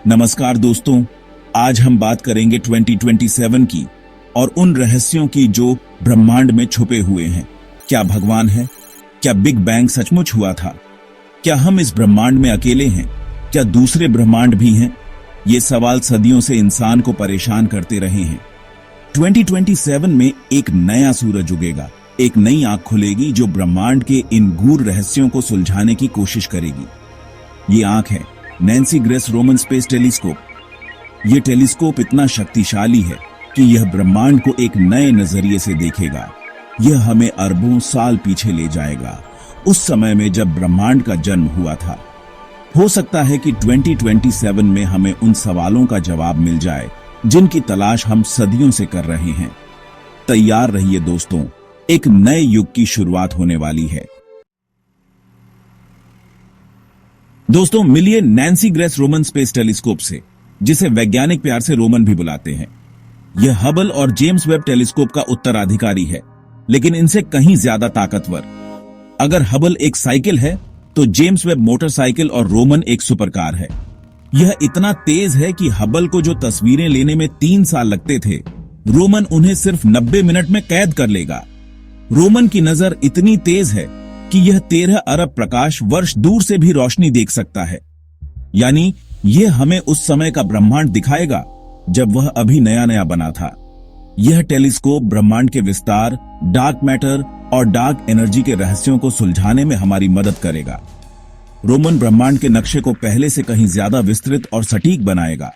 नमस्कार दोस्तों, आज हम बात करेंगे 2027 की और उन रहस्यों की जो ब्रह्मांड में छुपे हुए हैं। क्या भगवान है? क्या बिग बैंग सचमुच हुआ था? क्या हम इस ब्रह्मांड में अकेले हैं? क्या दूसरे ब्रह्मांड भी हैं? ये सवाल सदियों से इंसान को परेशान करते रहे हैं। 2027 में एक नया सूरज उगेगा, एक नई आंख खुलेगी जो ब्रह्मांड के इन गूढ़ रहस्यों को सुलझाने की कोशिश करेगी। ये आंख है Nancy grace Roman space telescope. यह टेलीस्कोप इतना शक्तिशाली है कि यह ब्रह्मांड को एक नए नजरिए से देखेगा। यह हमें अरबों साल पीछे ले जाएगा, उस समय में जब ब्रह्मांड का जन्म हुआ था। हो सकता है कि 2027 में हमें उन सवालों का जवाब मिल जाए जिनकी तलाश हम सदियों से कर रहे हैं। तैयार रहिए दोस्तों, एक नए युग की शुरुआत होने वाली है। दोस्तों, मिलिए Nancy grace Roman space telescope से, जिसे वैज्ञानिक प्यार से रोमन भी बुलाते हैं। यह हबल और जेम्स वेब टेलीस्कोप का उत्तराधिकारी है, लेकिन इनसे कहीं ज्यादा ताकतवर। अगर हबल एक साइकिल है तो जेम्स वेब मोटरसाइकिल और रोमन एक सुपरकार है। यह इतना तेज है कि हबल को जो तस्वीरें लेने में 3 साल लगते थे, रोमन उन्हें सिर्फ 90 मिनट में कैद कर लेगा। रोमन की नजर इतनी तेज है कि यह 13 अरब प्रकाश वर्ष दूर से भी रोशनी देख सकता है। यानी यह हमें उस समय का ब्रह्मांड दिखाएगा जब वह अभी नया नया बना था। यह टेलीस्कोप ब्रह्मांड के विस्तार, डार्क मैटर और डार्क एनर्जी के रहस्यों को सुलझाने में हमारी मदद करेगा। रोमन ब्रह्मांड के नक्शे को पहले से कहीं ज्यादा विस्तृत और सटीक बनाएगा।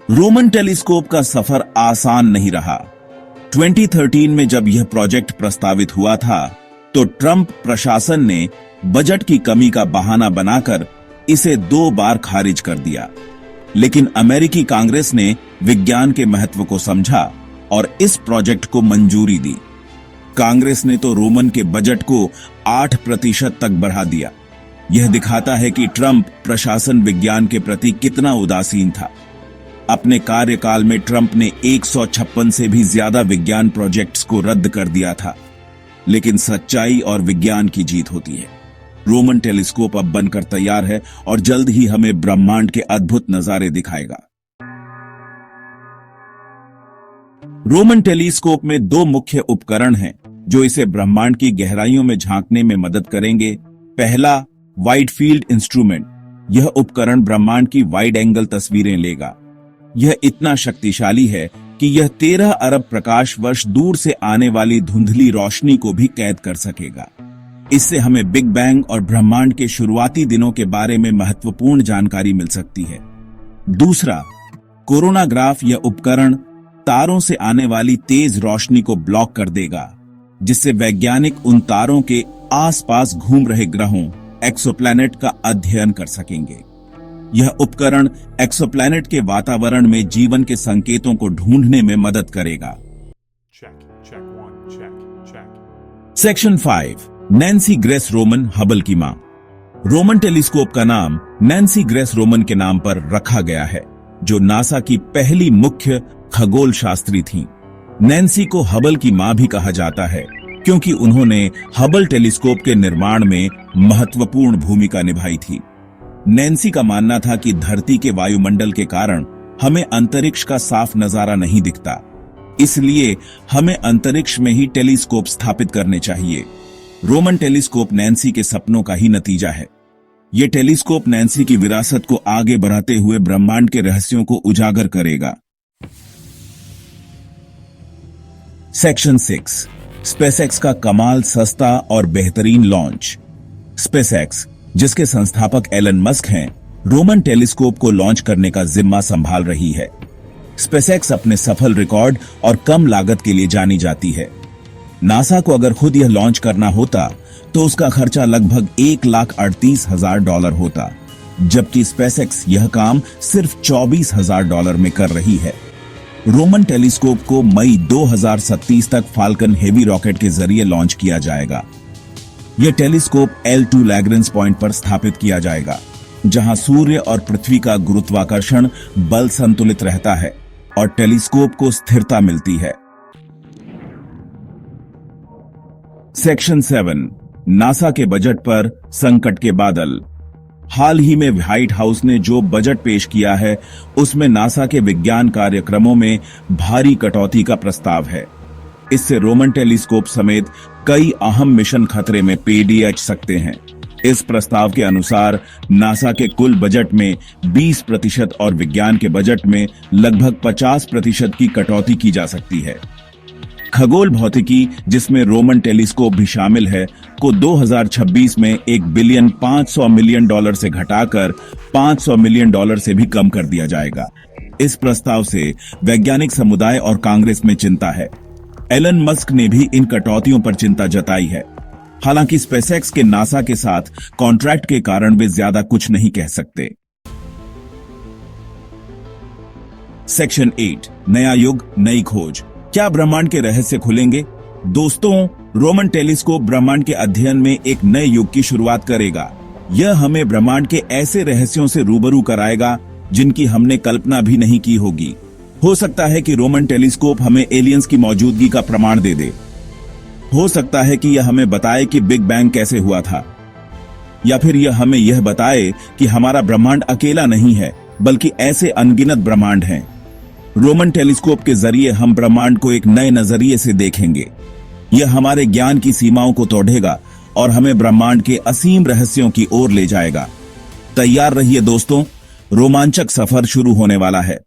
रोमन टेलीस्कोप का सफर आसान नहीं रहा। 2013 में जब यह प्रोजेक्ट प्रस्तावित हुआ था तो ट्रंप प्रशासन ने बजट की कमी का बहाना बनाकर इसे 2 बार खारिज कर दिया। लेकिन अमेरिकी कांग्रेस ने विज्ञान के महत्व को समझा और इस प्रोजेक्ट को मंजूरी दी। कांग्रेस ने तो रोमन के बजट को 8% तक बढ़ा दिया। यह दिखाता है कि ट्रंप प्रशासन विज्ञान के प्रति कितना उदासीन था। अपने कार्यकाल में ट्रंप ने 156 से भी ज्यादा विज्ञान प्रोजेक्ट्स को रद्द कर दिया था। लेकिन सच्चाई और विज्ञान की जीत होती है। रोमन टेलीस्कोप अब बनकर तैयार है और जल्द ही हमें ब्रह्मांड के अद्भुत नजारे दिखाएगा। रोमन टेलीस्कोप में 2 मुख्य उपकरण हैं जो इसे ब्रह्मांड की गहराइयों में झांकने में मदद करेंगे। पहला, वाइड फील्ड इंस्ट्रूमेंट। यह उपकरण ब्रह्मांड की वाइड एंगल तस्वीरें लेगा। यह इतना शक्तिशाली है कि यह 13 अरब प्रकाश वर्ष दूर से आने वाली धुंधली रोशनी को भी कैद कर सकेगा। इससे हमें बिग बैंग और ब्रह्मांड के शुरुआती दिनों के बारे में महत्वपूर्ण जानकारी मिल सकती है। दूसरा, कोरोनाग्राफ। यह उपकरण तारों से आने वाली तेज रोशनी को ब्लॉक कर देगा, जिससे वैज्ञानिक उन तारों के आसपास घूम रहे ग्रहों, एक्सोप्लैनेट का अध्ययन कर सकेंगे। यह उपकरण एक्सोप्लैनेट के वातावरण में जीवन के संकेतों को ढूंढने में मदद करेगा। Section 5, Nancy grace Roman, Hubble की मां। रोमन टेलीस्कोप का नाम नैन्सी ग्रेस रोमन के नाम पर रखा गया है, जो नासा की पहली मुख्य खगोल शास्त्री थीं। नैन्सी को हबल की मां भी कहा जाता है क्योंकि उन्होंने हबल टेलीस्कोप के निर्माण में महत्वपूर्ण भूमिका निभाई थी। नैन्सी का मानना था कि धरती के वायुमंडल के कारण हमें अंतरिक्ष का साफ नजारा नहीं दिखता, इसलिए हमें अंतरिक्ष में ही टेलीस्कोप स्थापित करने चाहिए। रोमन टेलीस्कोप नैन्सी के सपनों का ही नतीजा है। यह टेलीस्कोप नैन्सी की विरासत को आगे बढ़ाते हुए ब्रह्मांड के रहस्यों को उजागर करेगा। सेक्शन 6, स्पेसएक्स का कमाल, सस्ता और बेहतरीन लॉन्च। स्पेसएक्स, जिसके संस्थापक एलन मस्क हैं, रोमन टेलीस्कोप को लॉन्च करने का जिम्मा संभाल रही है। स्पेसएक्स अपने सफल रिकॉर्ड और कम लागत के लिए जानी जाती है। नासा को अगर खुद यह लॉन्च करना होता तो उसका खर्चा लगभग $1,38,000 होता, जबकि स्पेसएक्स यह काम सिर्फ $24,000 में कर रही है। रोमन टेलीस्कोप को मई 2037 तक फाल्कन हेवी रॉकेट के जरिए लॉन्च किया जाएगा। यह टेलीस्कोप L2 लैग्रेंज पॉइंट पर स्थापित किया जाएगा, जहां सूर्य और पृथ्वी का गुरुत्वाकर्षण बल संतुलित रहता है और टेलीस्कोप को स्थिरता मिलती है। सेक्शन 7, नासा के बजट पर संकट के बादल। हाल ही में व्हाइट हाउस ने जो बजट पेश किया है उसमें नासा के विज्ञान कार्यक्रमों में भारी कटौती का प्रस्ताव है। इससे रोमन टेलीस्कोप समेत कई अहम मिशन खतरे में पीडीएच सकते हैं। इस प्रस्ताव के अनुसार नासा के कुल बजट में 20% और विज्ञान के बजट में लगभग 50% की कटौती की जा सकती है। खगोल भौतिकी, जिसमें रोमन टेलीस्कोप भी शामिल है, को 2026 में $1.5 बिलियन से घटाकर $500 मिलियन से भी कम कर दिया जाएगा। इस प्रस्ताव से वैज्ञानिक समुदाय और कांग्रेस में चिंता है। एलन मस्क ने भी इन कटौतियों पर चिंता जताई है। हालांकि स्पेसएक्स के नासा के साथ कॉन्ट्रैक्ट के कारण वे ज्यादा कुछ नहीं कह सकते। सेक्शन 8, नया युग, नई खोज। क्या ब्रह्मांड के रहस्य खुलेंगे? दोस्तों, रोमन टेलीस्कोप ब्रह्मांड के अध्ययन में एक नए युग की शुरुआत करेगा। यह हमें ब्रह्मांड के ऐसे रहस्यों से रूबरू कराएगा जिनकी हमने कल्पना भी नहीं की होगी। हो सकता है कि रोमन टेलीस्कोप हमें एलियंस की मौजूदगी का प्रमाण दे दे। हो सकता है कि यह हमें बताए कि बिग बैंग कैसे हुआ था, या फिर यह हमें यह बताए कि हमारा ब्रह्मांड अकेला नहीं है, बल्कि ऐसे अनगिनत ब्रह्मांड हैं। रोमन टेलीस्कोप के जरिए हम ब्रह्मांड को एक नए नजरिए से देखेंगे। यह हमारे ज्ञान की सीमाओं को तोड़ेगा और हमें ब्रह्मांड के असीम रहस्यों की ओर ले जाएगा। तैयार रहिए दोस्तों, रोमांचक सफर शुरू होने वाला है।